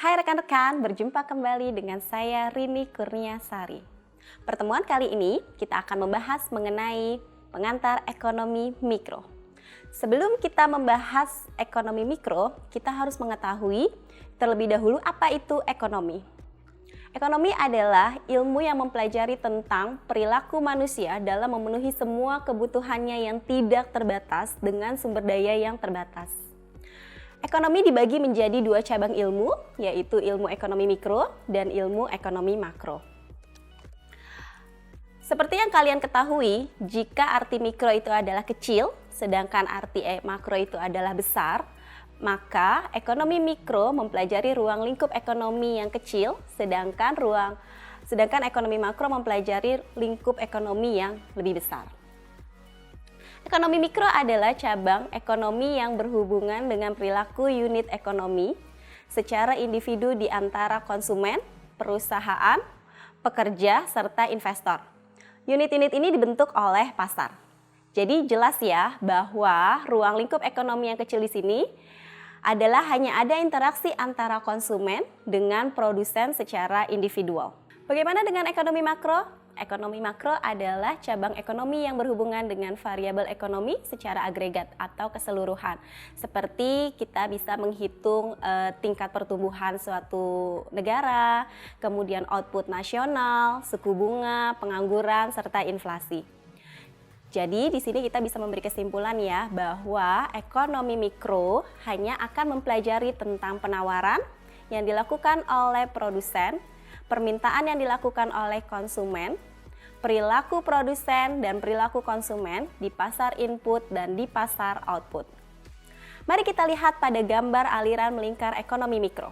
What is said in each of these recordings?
Hai rekan-rekan, berjumpa kembali dengan saya Rini Kurniasari. Pertemuan kali ini kita akan membahas mengenai pengantar ekonomi mikro. Sebelum kita membahas ekonomi mikro, kita harus mengetahui terlebih dahulu apa itu ekonomi. Ekonomi adalah ilmu yang mempelajari tentang perilaku manusia dalam memenuhi semua kebutuhannya yang tidak terbatas dengan sumber daya yang terbatas. Ekonomi dibagi menjadi dua cabang ilmu, yaitu ilmu ekonomi mikro dan ilmu ekonomi makro. Seperti yang kalian ketahui, jika arti mikro itu adalah kecil, sedangkan arti makro itu adalah besar, maka ekonomi mikro mempelajari ruang lingkup ekonomi yang kecil, sedangkan ekonomi makro mempelajari lingkup ekonomi yang lebih besar. Ekonomi mikro adalah cabang ekonomi yang berhubungan dengan perilaku unit ekonomi secara individu di antara konsumen, perusahaan, pekerja, serta investor. Unit-unit ini dibentuk oleh pasar. Jadi jelas ya bahwa ruang lingkup ekonomi yang kecil di sini adalah hanya ada interaksi antara konsumen dengan produsen secara individual. Bagaimana dengan ekonomi makro? Ekonomi makro adalah cabang ekonomi yang berhubungan dengan variabel ekonomi secara agregat atau keseluruhan. Seperti kita bisa menghitung tingkat pertumbuhan suatu negara, kemudian output nasional, suku bunga, pengangguran, serta inflasi. Jadi di sini kita bisa memberi kesimpulan ya bahwa ekonomi mikro hanya akan mempelajari tentang penawaran yang dilakukan oleh produsen, permintaan yang dilakukan oleh konsumen, perilaku produsen dan perilaku konsumen di pasar input dan di pasar output. Mari kita lihat pada gambar aliran melingkar ekonomi mikro.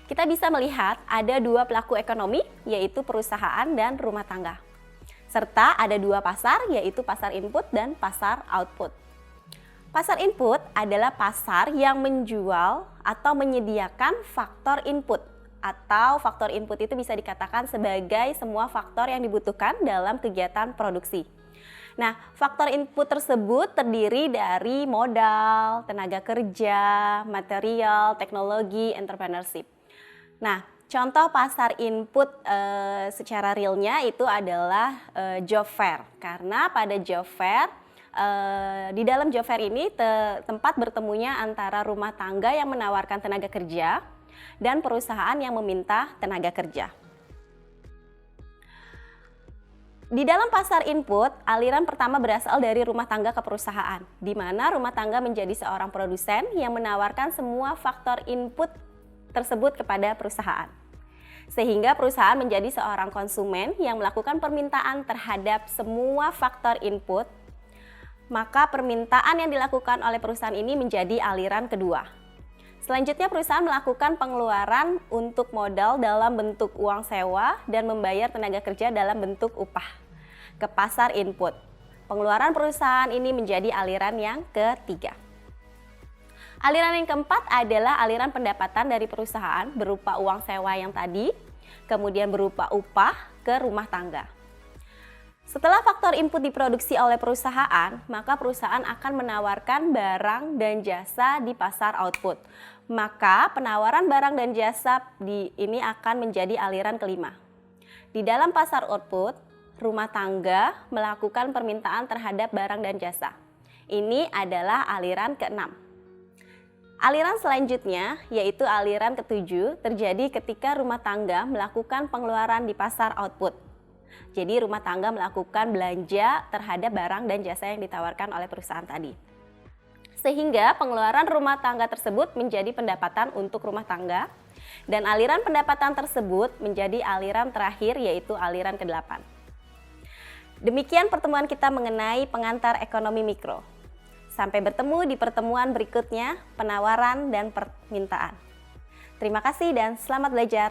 Kita bisa melihat ada dua pelaku ekonomi, yaitu perusahaan dan rumah tangga. Serta ada dua pasar, yaitu pasar input dan pasar output. Pasar input adalah pasar yang menjual atau menyediakan faktor input, atau faktor input itu bisa dikatakan sebagai semua faktor yang dibutuhkan dalam kegiatan produksi. Nah, faktor input tersebut terdiri dari modal, tenaga kerja, material, teknologi, entrepreneurship. Nah, contoh pasar input secara realnya itu adalah job fair. Karena pada job fair, di dalam job fair ini tempat bertemunya antara rumah tangga yang menawarkan tenaga kerja dan perusahaan yang meminta tenaga kerja. Di dalam pasar input, aliran pertama berasal dari rumah tangga ke perusahaan, di mana rumah tangga menjadi seorang produsen yang menawarkan semua faktor input tersebut kepada perusahaan. Sehingga perusahaan menjadi seorang konsumen yang melakukan permintaan terhadap semua faktor input, maka permintaan yang dilakukan oleh perusahaan ini menjadi aliran kedua. Selanjutnya perusahaan melakukan pengeluaran untuk modal dalam bentuk uang sewa dan membayar tenaga kerja dalam bentuk upah ke pasar input. Pengeluaran perusahaan ini menjadi aliran yang ketiga. Aliran yang keempat adalah aliran pendapatan dari perusahaan berupa uang sewa yang tadi, kemudian berupa upah ke rumah tangga. Setelah faktor input diproduksi oleh perusahaan, maka perusahaan akan menawarkan barang dan jasa di pasar output. Maka penawaran barang dan jasa ini akan menjadi aliran kelima. Di dalam pasar output, rumah tangga melakukan permintaan terhadap barang dan jasa. Ini adalah aliran keenam. Aliran selanjutnya, yaitu aliran ketujuh, terjadi ketika rumah tangga melakukan pengeluaran di pasar output. Jadi rumah tangga melakukan belanja terhadap barang dan jasa yang ditawarkan oleh perusahaan tadi. Sehingga pengeluaran rumah tangga tersebut menjadi pendapatan untuk rumah tangga, dan aliran pendapatan tersebut menjadi aliran terakhir, yaitu aliran ke-8. Demikian pertemuan kita mengenai pengantar ekonomi mikro. Sampai bertemu di pertemuan berikutnya, penawaran dan permintaan. Terima kasih dan selamat belajar.